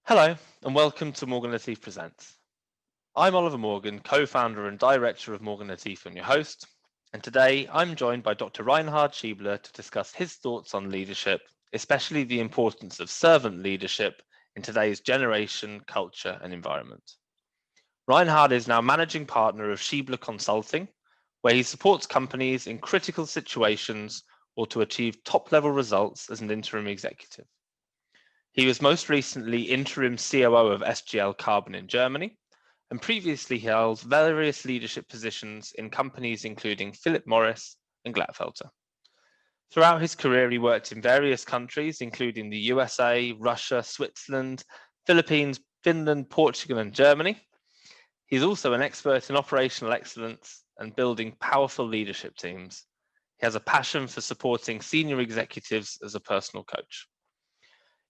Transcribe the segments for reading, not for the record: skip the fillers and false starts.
Hello, and welcome to Morgan Latif Presents. I'm Oliver Morgan, co-founder and director of Morgan Latif and your host, and today I'm joined by Dr. Reinhard Schiebeler to discuss his thoughts on leadership, especially the importance of servant leadership in today's generation, culture, and environment. Reinhard is now managing partner of Schiebler Consulting, where he supports companies in critical situations or to achieve top-level results as an interim executive. He was most recently interim COO of SGL Carbon in Germany, and previously held various leadership positions in companies including Philip Morris and Glatfelter. Throughout his career, he worked in various countries, including the USA, Russia, Switzerland, Philippines, Finland, Portugal, and Germany. He's also an expert in operational excellence and building powerful leadership teams. He has a passion for supporting senior executives as a personal coach.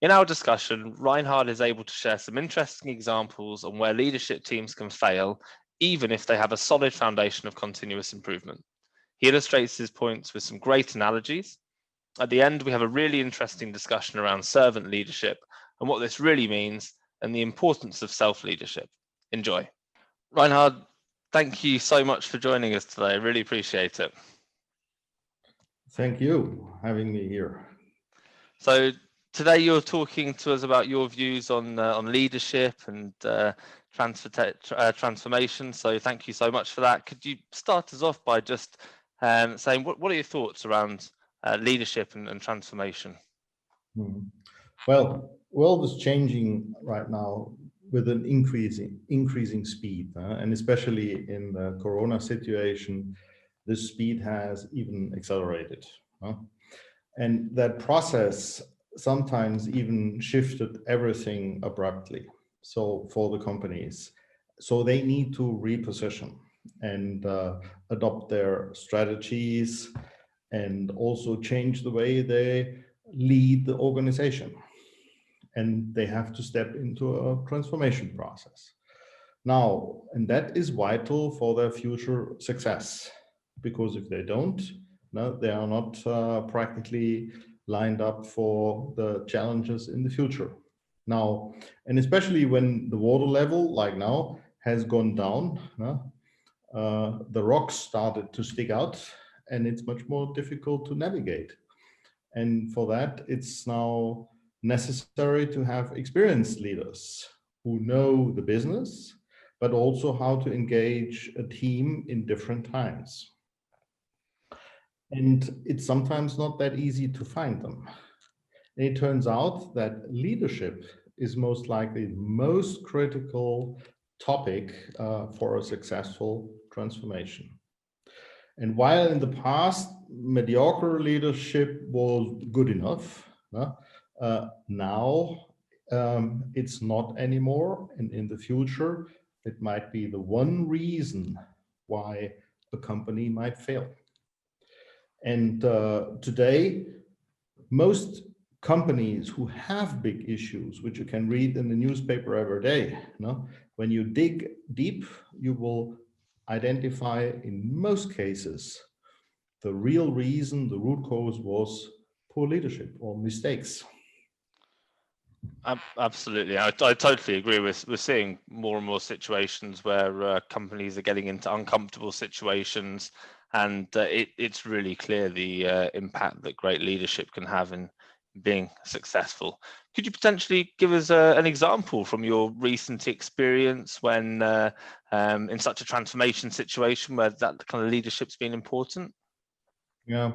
In our discussion, Reinhard is able to share some interesting examples on where leadership teams can fail, even if they have a solid foundation of continuous improvement. He illustrates his points with some great analogies. At the end, we have a really interesting discussion around servant leadership and what this really means and the importance of self-leadership. Enjoy. Reinhard, thank you so much for joining us today. I really appreciate it. Thank you for having me here. So today you're talking to us about your views on leadership and transformation. So thank you so much for that. Could you start us off by just saying what are your thoughts around leadership and transformation? Well, world is changing right now with an increasing speed, and especially in the Corona situation, this speed has even accelerated. And that process sometimes even shifted everything abruptly. So for the companies, so they need to reposition and adopt their strategies and also change the way they lead the organization. And they have to step into a transformation process. Now, and that is vital for their future success, because if they don't, no, they are not practically lined up for the challenges in the future. Now, and especially when the water level, like now, has gone down, the rocks started to stick out, and it's much more difficult to navigate. And for that, it's now necessary to have experienced leaders who know the business, but also how to engage a team in different times. And it's sometimes not that easy to find them. And it turns out that leadership is most likely the most critical topic for a successful transformation. And while in the past, mediocre leadership was good enough, now it's not anymore. And in the future, it might be the one reason why a company might fail. And today, most companies who have big issues, which you can read in the newspaper every day, when you dig deep, you will identify in most cases the real reason, the root cause was poor leadership or mistakes. Absolutely, I totally agree. We're seeing more and more situations where companies are getting into uncomfortable situations, and it's really clear the impact that great leadership can have in being successful. Could you potentially give us an example from your recent experience when in such a transformation situation where that kind of leadership's been important? Yeah,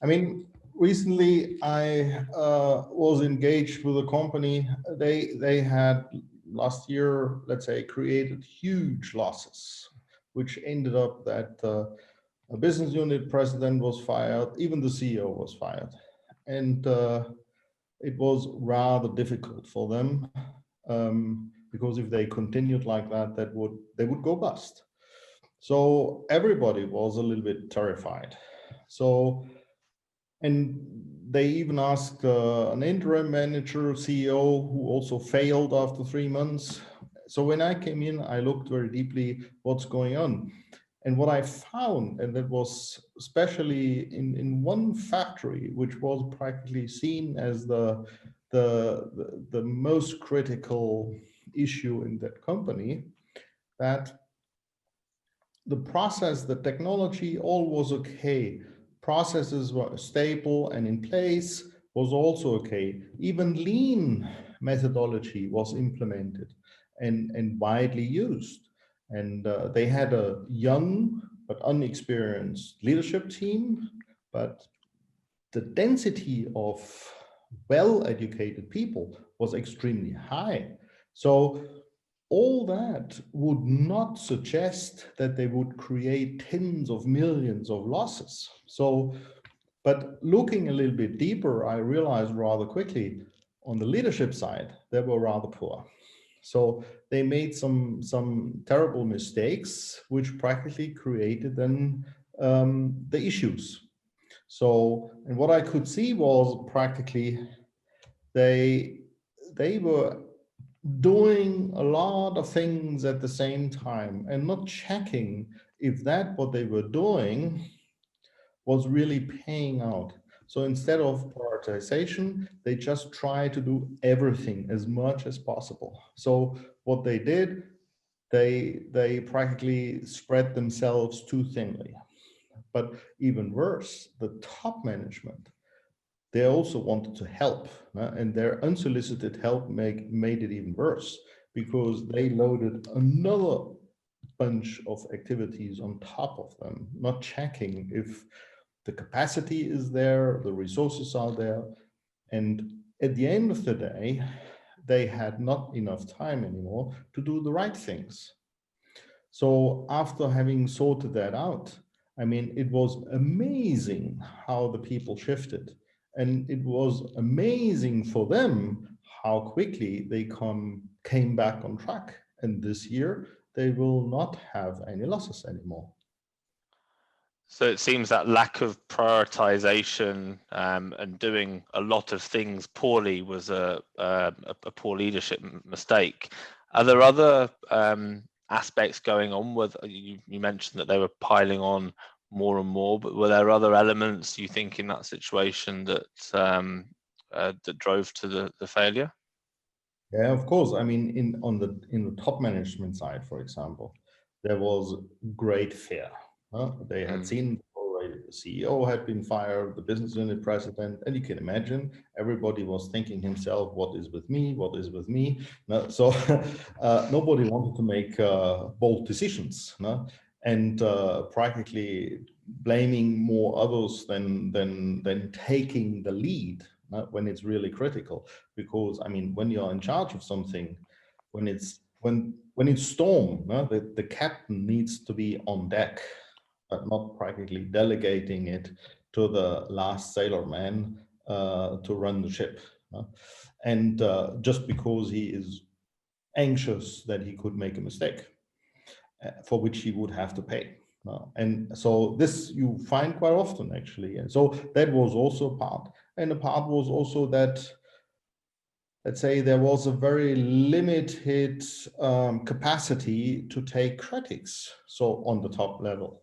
I mean, recently I was engaged with a company. They had last year, let's say, created huge losses, which ended up that a business unit president was fired, even the CEO was fired. And it was rather difficult for them because if they continued like that, they would go bust. So everybody was a little bit terrified. So, and they even asked an interim manager, CEO, who also failed after 3 months. So when I came in, I looked very deeply what's going on. And what I found, and that was especially in one factory, which was practically seen as the the most critical issue in that company, that the process, the technology, all was okay. Processes were stable and in place, was also okay. Even lean methodology was implemented and widely used. And they had a young but unexperienced leadership team, but the density of well-educated people was extremely high. So all that would not suggest that they would create tens of millions of losses. So, but looking a little bit deeper, I realized rather quickly on the leadership side, they were rather poor. So they made some terrible mistakes, which practically created then the issues. So, and what I could see was practically they were doing a lot of things at the same time and not checking if that what they were doing was really paying out. So instead of prioritization, they just try to do everything as much as possible. So what they did, they practically spread themselves too thinly. But even worse, the top management, they also wanted to help, and their unsolicited help made it even worse, because they loaded another bunch of activities on top of them, not checking if the capacity is there, the resources are there. And at the end of the day, they had not enough time anymore to do the right things. So after having sorted that out, I mean, it was amazing how the people shifted. And it was amazing for them how quickly they came back on track. And this year, they will not have any losses anymore. So it seems that lack of prioritization and doing a lot of things poorly was a poor leadership mistake. Are there other aspects going on with, you mentioned that they were piling on more and more, but were there other elements you think in that situation that that drove to the failure? Yeah, of course. I mean, in the top management side, for example, there was great fear. They had seen already the CEO had been fired, the business unit president, and you can imagine everybody was thinking himself, "What is with me? What is with me?" No, so nobody wanted to make bold decisions, no? And practically blaming more others than taking the lead when it's really critical. Because I mean, when you're in charge of something, when it's storm, the captain needs to be on deck, but not practically delegating it to the last sailorman to run the ship. And just because he is anxious that he could make a mistake for which he would have to pay. And so this you find quite often, actually. And so that was also a part. And a part was also that, let's say, there was a very limited capacity to take critics, so on the top level.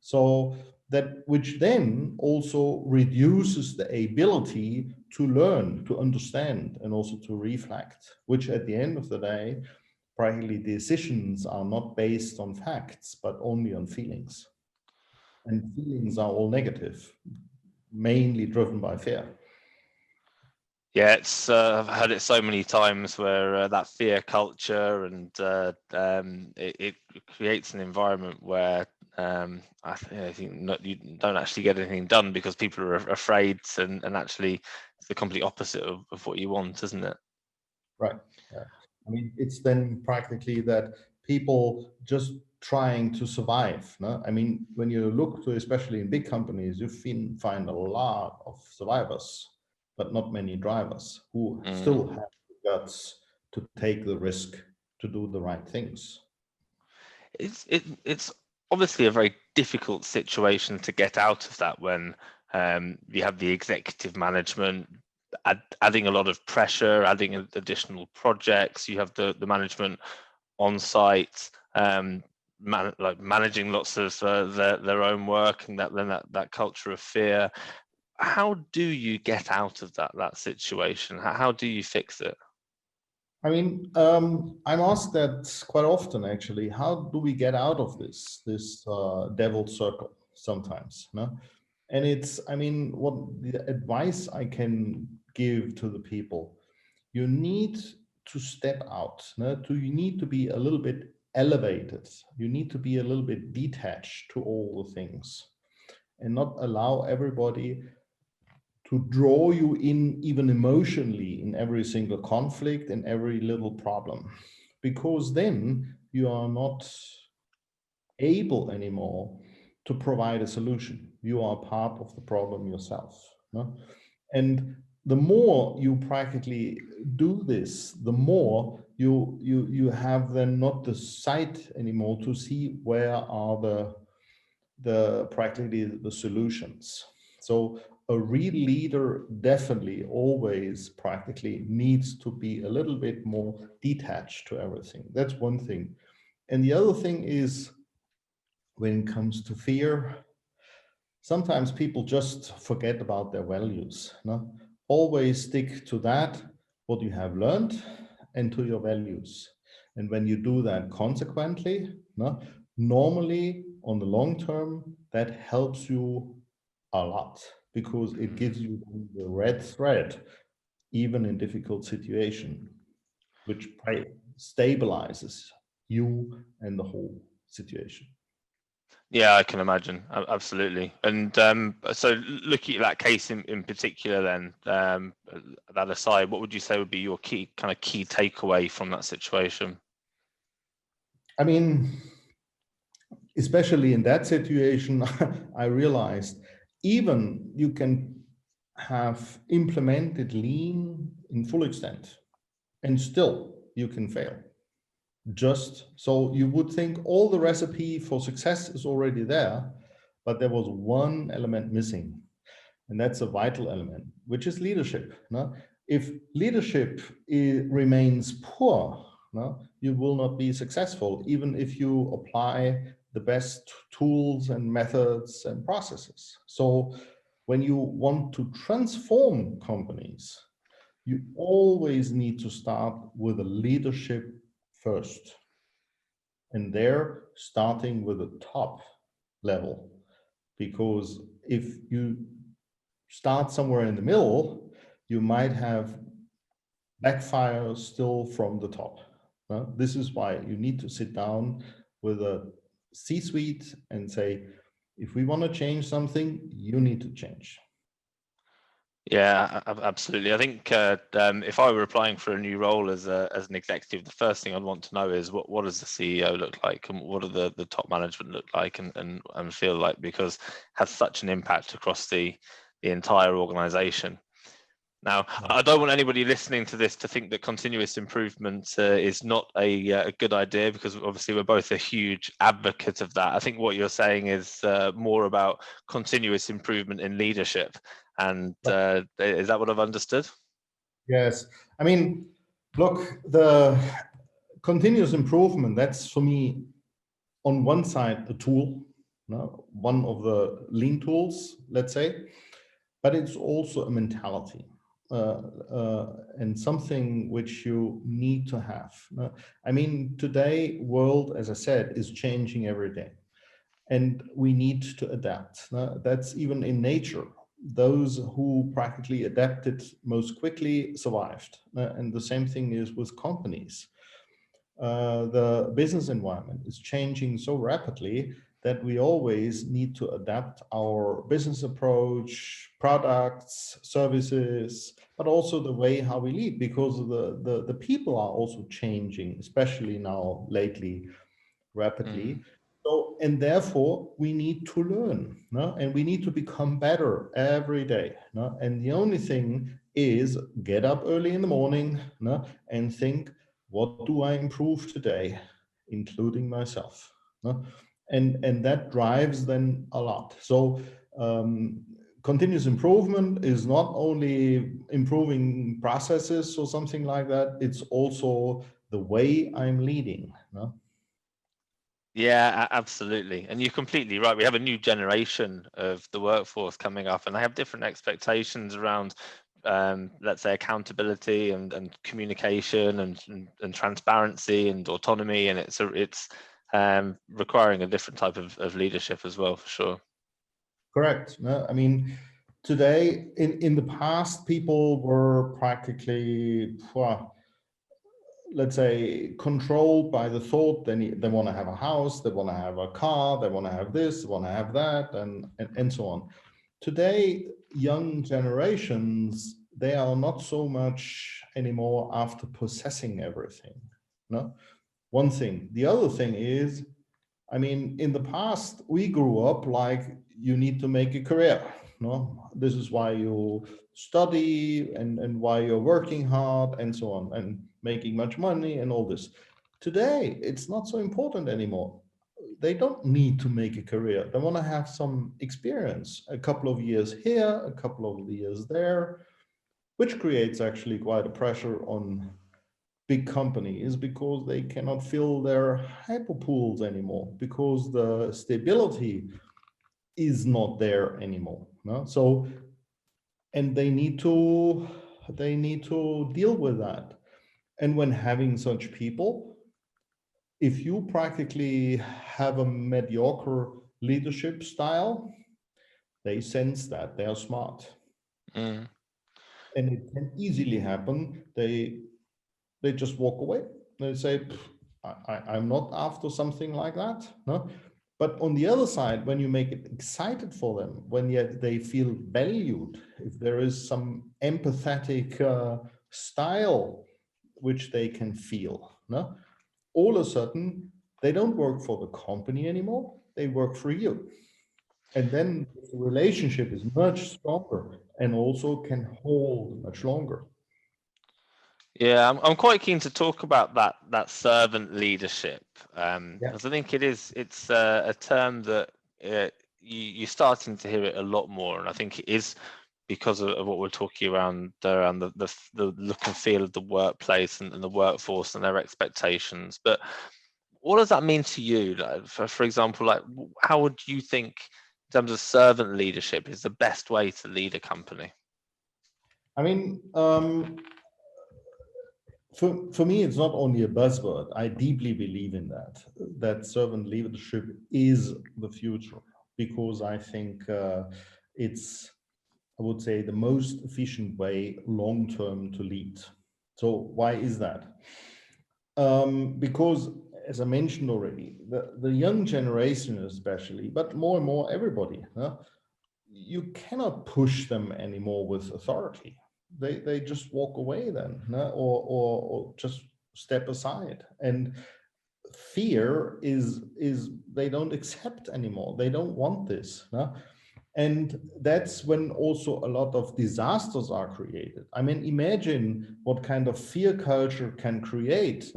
So that, which then also reduces the ability to learn, to understand, and also to reflect, which at the end of the day, practically decisions are not based on facts, but only on feelings. And feelings are all negative, mainly driven by fear. Yeah, it's I've heard it so many times where that fear culture and it creates an environment where I think you don't actually get anything done because people are afraid, and actually it's the complete opposite of what you want, isn't it? Right. Yeah. I mean, it's then practically that people just trying to survive. No? I mean, when you look to, especially in big companies, you find a lot of survivors, but not many drivers who still have the guts to take the risk to do the right things. It's obviously a very difficult situation to get out of that when you have the executive management adding a lot of pressure, adding additional projects. You have the management on site, managing lots of their own work, and that culture of fear. how do you get out of that situation? How do you fix it? I mean, I'm asked that quite often, actually. How do we get out of this devil circle sometimes? No? And it's, I mean, what the advice I can give to the people, you need to step out. No? You need to be a little bit elevated. You need to be a little bit detached to all the things and not allow everybody to draw you in even emotionally in every single conflict and every little problem, because then you are not able anymore to provide a solution. You are part of the problem yourself. No? And the more you practically do this, the more you have then not the sight anymore to see where are the practically the solutions. So a real leader definitely always practically needs to be a little bit more detached to everything. That's one thing. And the other thing is, when it comes to fear, sometimes people just forget about their values. No? Always stick to that, what you have learned, and to your values. And when you do that consequently, no, normally on the long term, that helps you a lot, because it gives you the red thread, even in difficult situation, which stabilizes you and the whole situation. Yeah, I can imagine. Absolutely. And so looking at that case in particular, then that aside, what would you say would be your key takeaway from that situation? I mean, especially in that situation, I realized even you can have implemented lean in full extent and still you can fail. Just so you would think all the recipe for success is already there, but there was one element missing, and that's a vital element, which is leadership. No? If leadership remains poor, no, you will not be successful, even if you apply the best tools and methods and processes. So when you want to transform companies, you always need to start with a leadership first. And there, starting with the top level, because if you start somewhere in the middle, you might have backfires still from the top. This is why you need to sit down with a C-suite and say, if we want to change something, you need to change. Yeah, absolutely. I think if I were applying for a new role as an executive, the first thing I'd want to know is what does the CEO look like, and what do the top management look like and feel like, because it has such an impact across the entire organization. Now, I don't want anybody listening to this to think that continuous improvement is not a good idea, because obviously we're both a huge advocate of that. I think what you're saying is more about continuous improvement in leadership. And is that what I've understood? Yes. I mean, look, the continuous improvement, that's for me, on one side, a tool, one of the lean tools, let's say, but it's also a mentality and something which you need to have. I mean, today, world, as I said, is changing every day, and we need to adapt. That's even in nature. Those who practically adapted most quickly survived. And the same thing is with companies. The business environment is changing so rapidly that we always need to adapt our business approach, products, services, but also the way how we lead, because the people are also changing, especially now lately, rapidly. So, and therefore we need to learn, and we need to become better every day. And the only thing is get up early in the morning and think, what do I improve today, including myself? And that drives then a lot. So continuous improvement is not only improving processes or something like that, it's also the way I'm leading. Yeah, absolutely. And you're completely right. We have a new generation of the workforce coming up, and they have different expectations around, let's say, accountability and communication and transparency and autonomy. And it's requiring a different type of leadership as well, for sure. Correct. No, I mean, today, in the past, people were practically, let's say, controlled by the thought they want to have a house, they want to have a car, they want to have this, they want to have that, and so on. Today, young generations, they are not so much anymore after possessing everything. No, one thing. The other thing is, I mean, in the past, we grew up like you need to make a career. No, this is why you study and why you're working hard and so on and making much money and all this. Today, it's not so important anymore. They don't need to make a career. They want to have some experience, a couple of years here, a couple of years there, which creates actually quite a pressure on big companies because they cannot fill their hyper pools anymore because the stability is not there anymore. No? So, and they need to deal with that. And when having such people, if you practically have a mediocre leadership style, they sense that they are smart. Mm. And it can easily happen. They just walk away. They say, I'm not after something like that. No? But on the other side, when you make it excited for them, when yet they feel valued, if there is some empathetic style which they can feel, no? All of a sudden, they don't work for the company anymore. They work for you. And then the relationship is much stronger and also can hold much longer. Yeah, I'm quite keen to talk about that servant leadership, Yeah. because I think it's a term that you're starting to hear it a lot more, and I think it is because of what we're talking around the look and feel of the workplace and the workforce and their expectations. But what does that mean to you? Like, for example, like how would you think in terms of servant leadership is the best way to lead a company? I mean, for me, it's not only a buzzword. I deeply believe in that servant leadership is the future, because I think it's, I would say, the most efficient way long-term to lead. So why is that? Because, as I mentioned already, the young generation especially, but more and more everybody, you cannot push them anymore with authority. They just walk away then, or just step aside. And fear is they don't accept anymore. They don't want this. And that's when also a lot of disasters are created. I mean, imagine what kind of fear culture can create.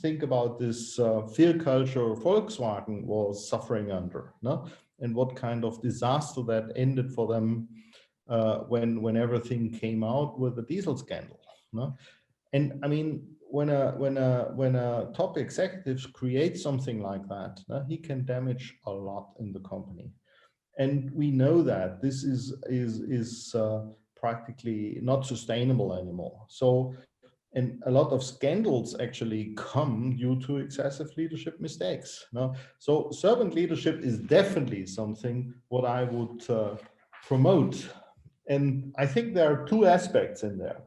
Think about this fear culture Volkswagen was suffering under, and what kind of disaster that ended for them when everything came out with the diesel scandal. And I mean, when a top executive creates something like that, he can damage a lot in the company. And we know that this is practically not sustainable anymore. So, and a lot of scandals actually come due to excessive leadership mistakes. So servant leadership is definitely something what I would promote. And I think there are two aspects in there.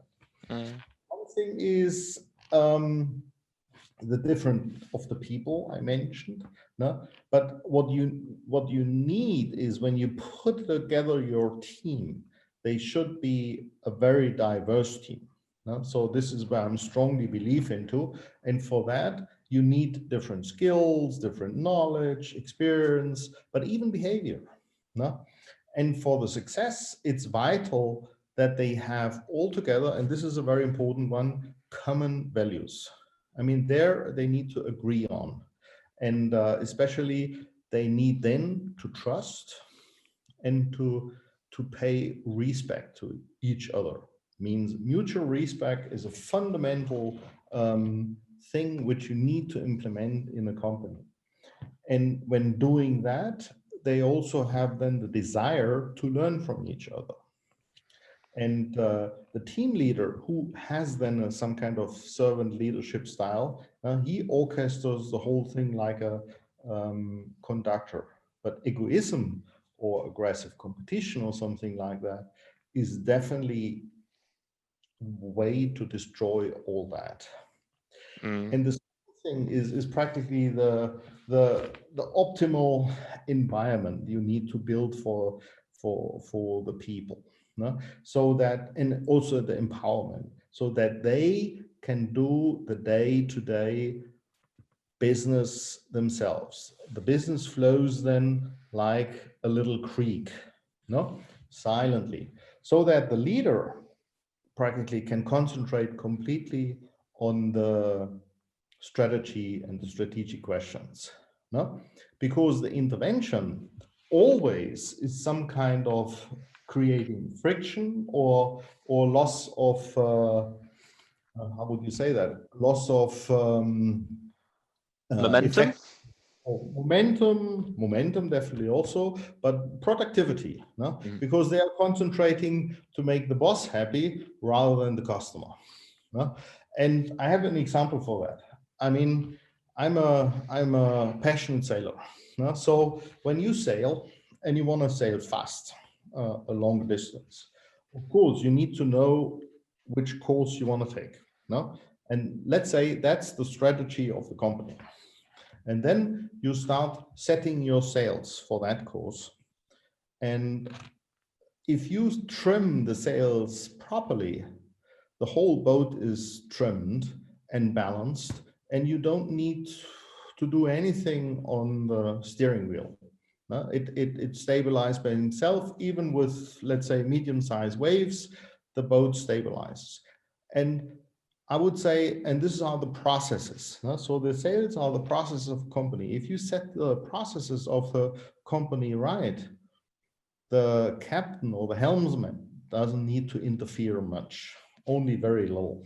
One thing is the different of the people I mentioned. But what you need is, when you put together your team, they should be a very diverse team. So this is where I'm strongly believe into. And for that, you need different skills, different knowledge, experience, but even behavior. And for the success, it's vital that they have all together, and this is a very important one, common values. I mean, there they need to agree on. And especially they need then to trust and to pay respect to each other. Means mutual respect is a fundamental thing which you need to implement in a company. And when doing that, they also have then the desire to learn from each other. And the team leader who has then some kind of servant leadership style, he orchestrates the whole thing like a conductor. But egoism or aggressive competition or something like that is definitely a way to destroy all that. And the thing is practically the optimal environment you need to build for the people. No? So that, and also the empowerment, so that they can do the day-to-day business themselves. The business flows then like a little creek, no, silently, so that the leader practically can concentrate completely on the strategy and the strategic questions, no, because the intervention always is some kind of creating friction or loss of how would you say that, loss of Momentum? effect, or momentum definitely also, but productivity, no? Because they are concentrating to make the boss happy rather than the customer, no? And I have an example for that. I mean, I'm a passionate sailor, no? So when you sail and you want to sail fast, a long distance, of course you need to know which course you want to take, no? And let's say that's the strategy of the company. And then you start setting your sails for that course. And if you trim the sails properly, the whole boat is trimmed and balanced, and you don't need to do anything on the steering wheel. It stabilizes by itself. Even with, let's say, medium-sized waves, the boat stabilizes. And I would say, and this is how the processes. So the sales are the processes of company. If you set the processes of the company right, the captain or the helmsman doesn't need to interfere much, only very little.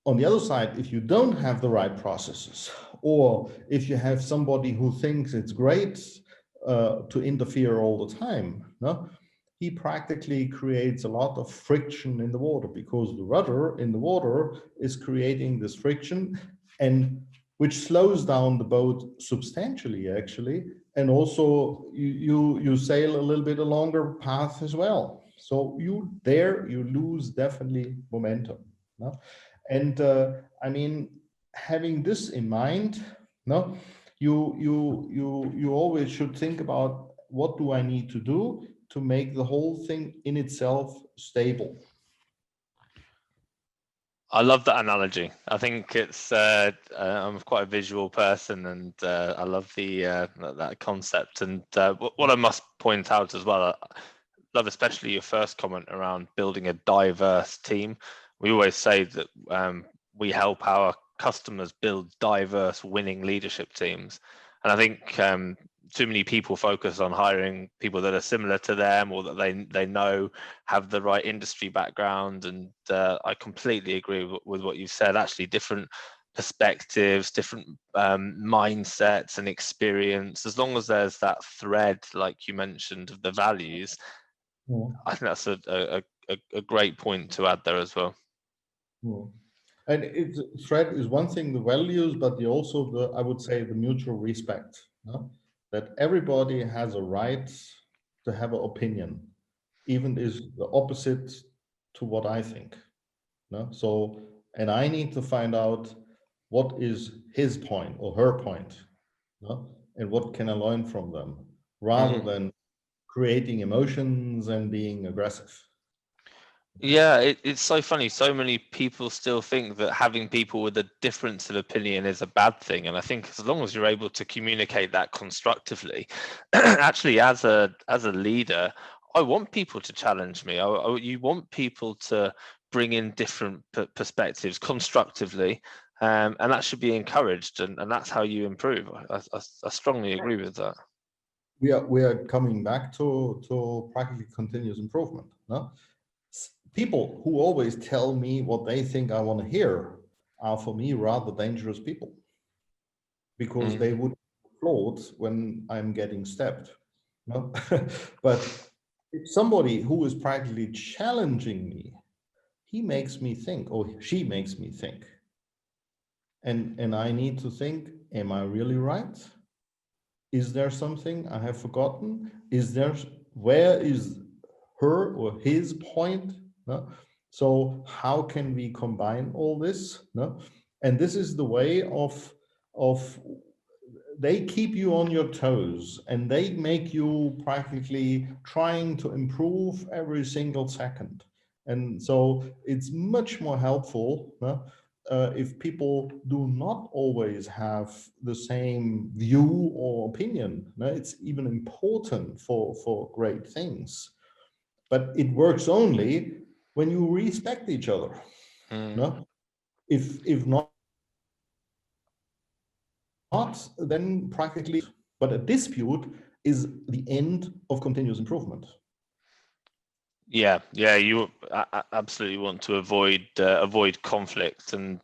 On the other side, if you don't have the right processes, or if you have somebody who thinks it's great to interfere all the time, he practically creates a lot of friction in the water, because the rudder in the water is creating this friction, and which slows down the boat substantially, actually. And also you sail a little bit a longer path as well. So you lose definitely momentum. No? And I mean, having this in mind, no, you always should think about, what do I need to do to make the whole thing in itself stable? I love that analogy. I think it's I'm quite a visual person, and I love the that concept. And what I must point out as well, I love especially your first comment around building a diverse team. We always say that we help our customers build diverse winning leadership teams, and I think too many people focus on hiring people that are similar to them, or that they know have the right industry background. And I completely agree with what you've said. Actually, different perspectives, different mindsets and experience, as long as there's that thread, like you mentioned, of the values, I think that's a great point to add there as well. And thread is one thing, the values, but also I would say the mutual respect, that everybody has a right to have an opinion, even is the opposite to what I think. So, and I need to find out what is his point or her point, and what can I learn from them, rather than creating emotions and being aggressive. Yeah, it's so funny. So many people still think that having people with a difference of opinion is a bad thing. And I think as long as you're able to communicate that constructively, actually, as a leader, I want people to challenge me. You want people to bring in different perspectives constructively, and that should be encouraged. And that's how you improve. I strongly agree with that. We are coming back to practically continuous improvement. People who always tell me what they think I want to hear, are for me rather dangerous people, because Mm. they would applaud when I'm getting stabbed. No? But if somebody who is practically challenging me, he makes me think, or she makes me think. And I need to think, am I really right? Is there something I have forgotten? Where is her or his point? No? So how can we combine all this? No? And this is the way of they keep you on your toes, and they make you practically trying to improve every single second. And so it's much more helpful if people do not always have the same view or opinion. It's even important for great things. But it works only when you respect each other. No? If not, then practically, but a dispute is the end of continuous improvement. Yeah, you absolutely want to avoid conflict, and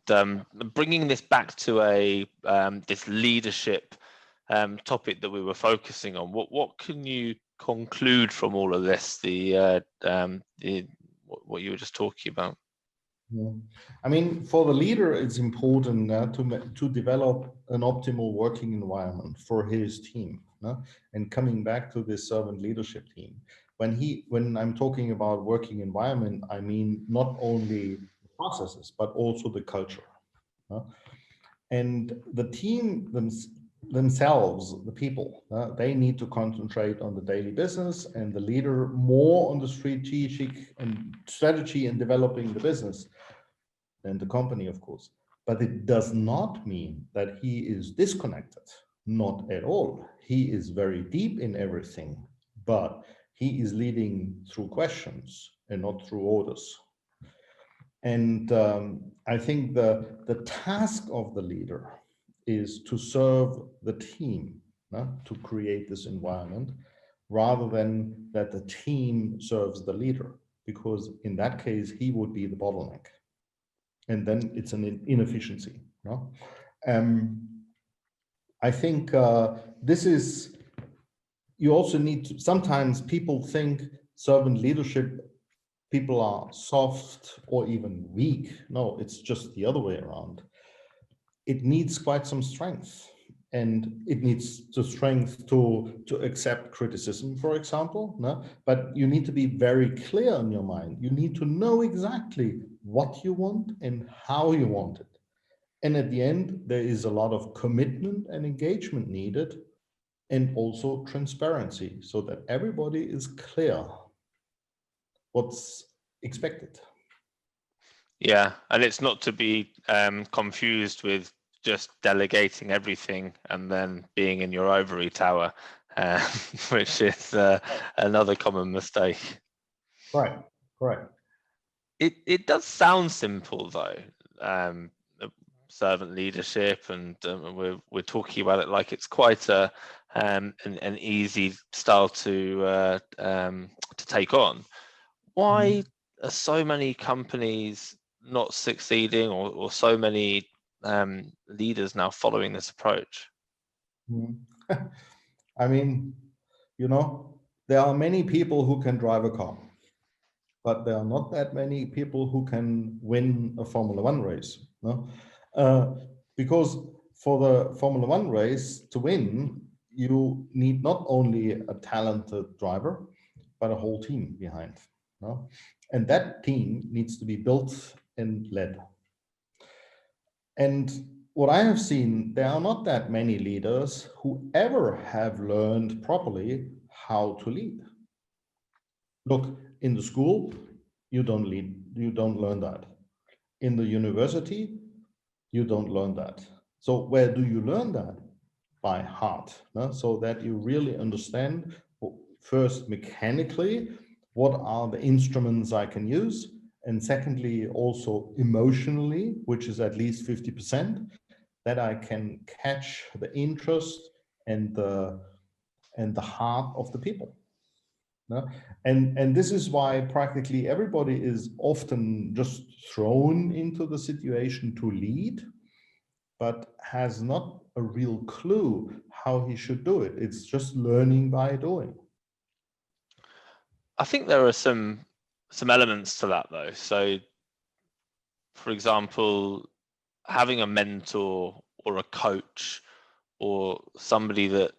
bringing this back to a this leadership topic that we were focusing on. What can you conclude from all of this? What you were just talking about. Yeah. I mean, for the leader, it's important to develop an optimal working environment for his team. And coming back to this servant leadership team, when I'm talking about working environment, I mean not only the processes but also the culture. And the team themselves, the people, they need to concentrate on the daily business, and the leader more on the strategy and developing the business than the company, of course. But it does not mean that he is disconnected. Not at all. He is very deep in everything, but he is leading through questions and not through orders. And I think the task of the leader is to serve the team, to create this environment, rather than that the team serves the leader, because in that case, he would be the bottleneck. And then it's an inefficiency. I think this is, you also need to, sometimes people think servant leadership, people are soft or even weak. No, it's just the other way around. It needs quite some strength, and it needs the strength to accept criticism, for example. But you need to be very clear in your mind. You need to know exactly what you want and how you want it. And at the end, there is a lot of commitment and engagement needed, and also transparency, so that everybody is clear what's expected. Yeah, and it's not to be confused with just delegating everything and then being in your ivory tower, which is another common mistake. Right, correct. It does sound simple though, servant leadership, and we're talking about it like it's quite an easy style to take on. Why are so many companies not succeeding, or so many leaders now following this approach? I mean, there are many people who can drive a car, but there are not that many people who can win a Formula One race. Because for the Formula One race to win, you need not only a talented driver, but a whole team behind. And that team needs to be built and led. And what I have seen, there are not that many leaders who ever have learned properly how to lead. Look, in the school, you don't learn that. In the university, you don't learn that. So where do you learn that? By heart, so that you really understand, first mechanically, what are the instruments I can use, and secondly, also emotionally, which is at least 50%, that I can catch the interest and the heart of the people. no? And this is why practically everybody is often just thrown into the situation to lead, but has not a real clue how he should do it. It's just learning by doing. I think there are some elements to that though. So, for example, having a mentor or a coach or somebody that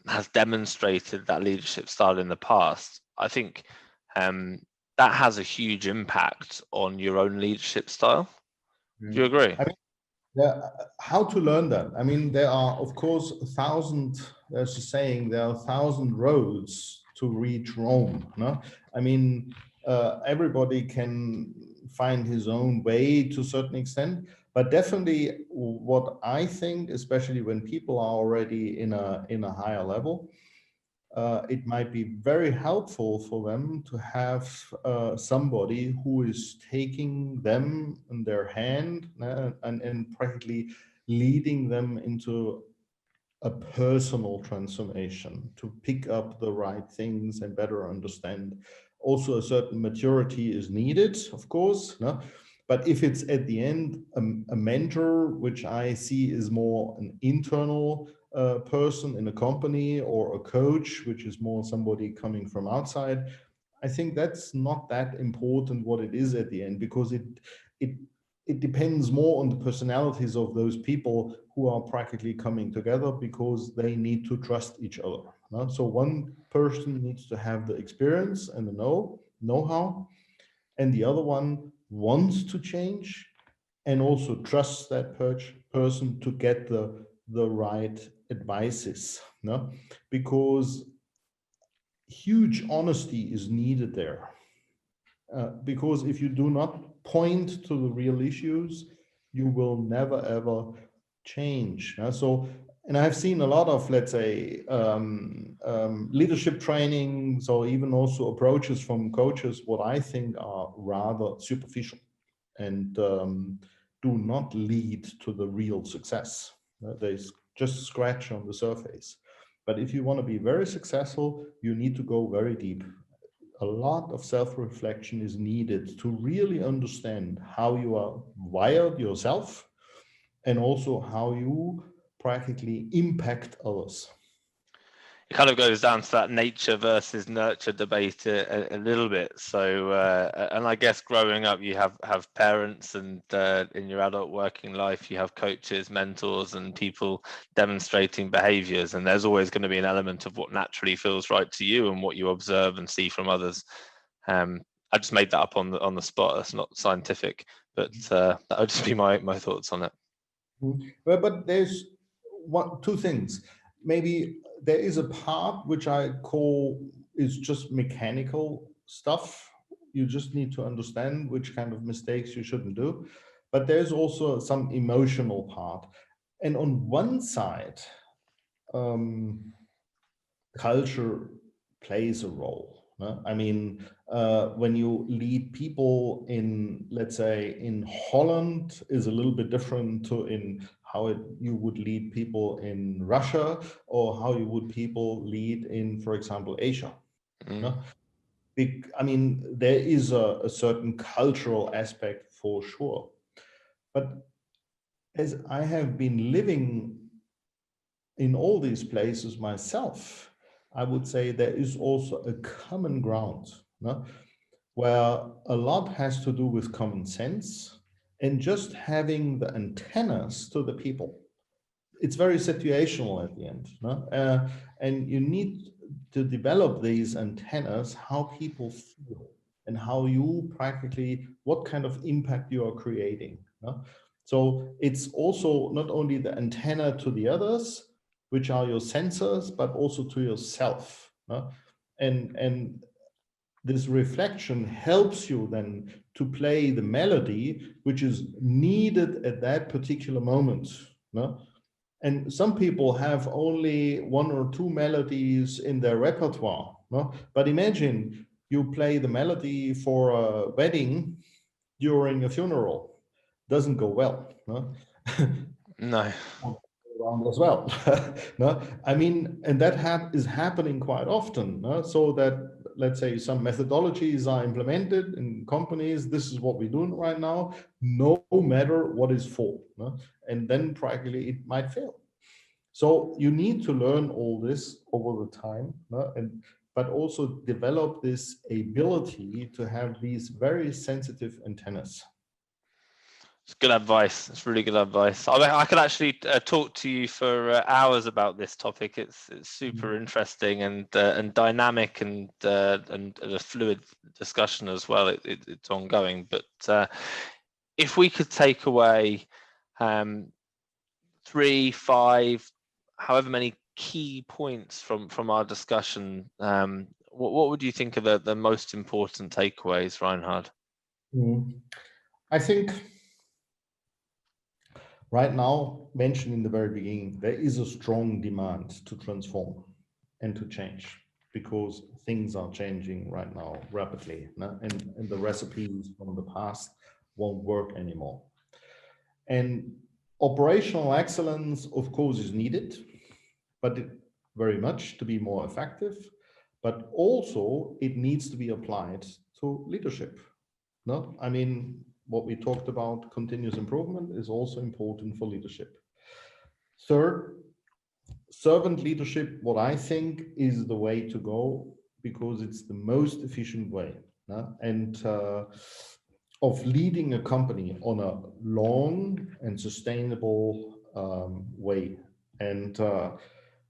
has demonstrated that leadership style in the past, I think that has a huge impact on your own leadership style. Do you agree? How to learn that? I mean, there are, of course, there's a saying, there are 1,000 roads to reach Rome. No? I mean, everybody can find his own way to a certain extent, but definitely what I think, especially when people are already in a higher level, it might be very helpful for them to have somebody who is taking them in their hand and practically leading them into a personal transformation to pick up the right things and better understand. Also, a certain maturity is needed, of course, no? But if it's at the end a mentor, which I see is more an internal person in a company, or a coach, which is more somebody coming from outside, I think that's not that important what it is at the end, because it depends more on the personalities of those people who are practically coming together, because they need to trust each other. No? So one person needs to have the experience and the know-how, and the other one wants to change and also trusts that person to get the right advices. No? Because huge honesty is needed there. Because if you do not point to the real issues, you will never ever change. So, and I've seen a lot of, let's say, leadership trainings, or even also approaches from coaches, what I think are rather superficial and do not lead to the real success. They just scratch on the surface. But if you want to be very successful, you need to go very deep. A lot of self-reflection is needed to really understand how you are wired yourself, and also how you practically impact others. It kind of goes down to that nature versus nurture debate a little bit. So, and I guess growing up, you have parents, and in your adult working life, you have coaches, mentors, and people demonstrating behaviors. And there's always going to be an element of what naturally feels right to you and what you observe and see from others. I just made that up on the spot. That's not scientific, but that would just be my thoughts on it. But there's two things. Maybe there is a part which I call is just mechanical stuff. You just need to understand which kind of mistakes you shouldn't do. But there's also some emotional part. And on one side, culture plays a role. I mean, when you lead people in, let's say, in Holland, is a little bit different to in how you would lead people in Russia, or how you would people lead in, for example, Asia. I mean, there is a certain cultural aspect for sure. But as I have been living in all these places myself, I would say there is also a common ground, no? Where a lot has to do with common sense and just having the antennas to the people. It's very situational at the end, no? And you need to develop these antennas, how people feel and how you practically, what kind of impact you are creating. No? So it's also not only the antenna to the others, which are your sensors, but also to yourself. No? And this reflection helps you then to play the melody which is needed at that particular moment. No? And some people have only one or two melodies in their repertoire. No? But imagine you play the melody for a wedding during a funeral. Doesn't go well. No. No. Around as well. No? I mean, and that is happening quite often. No? So that let's say some methodologies are implemented in companies. This is what we're doing right now, no matter what is for, and then practically it might fail. So you need to learn all this over the time, but also develop this ability to have these very sensitive antennas. It's good advice. It's really good advice. I mean, I could actually talk to you for hours about this topic. It's super interesting and dynamic and a fluid discussion as well. It's ongoing. But if we could take away 3, 5, however many key points from our discussion, what would you think are the most important takeaways, Reinhard? I think right now, mentioned in the very beginning, there is a strong demand to transform and to change because things are changing right now rapidly, and the recipes from the past won't work anymore. And operational excellence, of course, is needed, but very much to be more effective, but also it needs to be applied to leadership. No, I mean, what we talked about, continuous improvement, is also important for leadership. Third, servant leadership, what I think is the way to go, because it's the most efficient way, and of leading a company on a long and sustainable way. And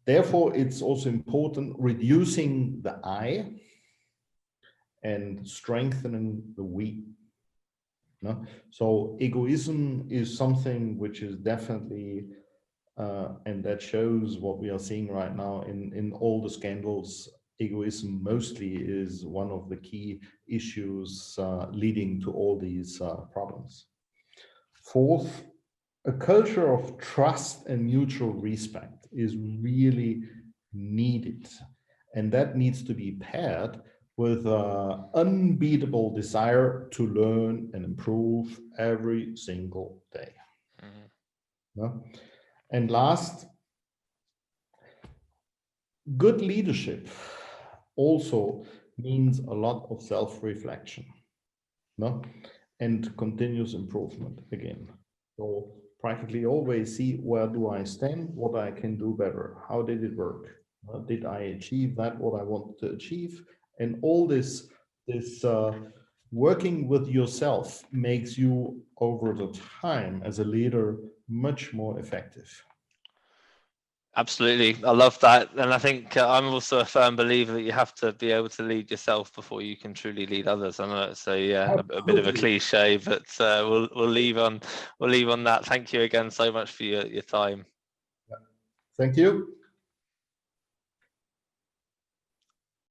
therefore, it's also important reducing the I and strengthening the we. So egoism is something which is definitely, and that shows what we are seeing right now in all the scandals. Egoism mostly is one of the key issues leading to all these problems. Fourth, a culture of trust and mutual respect is really needed, and that needs to be paired with an unbeatable desire to learn and improve every single day. And last, good leadership also means a lot of self-reflection, and continuous improvement again. So practically always see, where do I stand, what I can do better, how did it work, did I achieve that what I wanted to achieve? And all this working with yourself makes you over the time as a leader much more effective. Absolutely. I love that. And I think I'm also a firm believer that you have to be able to lead yourself before you can truly lead others. I know it's a bit of a cliche, but we'll leave on that. Thank you again so much for your time. Thank you.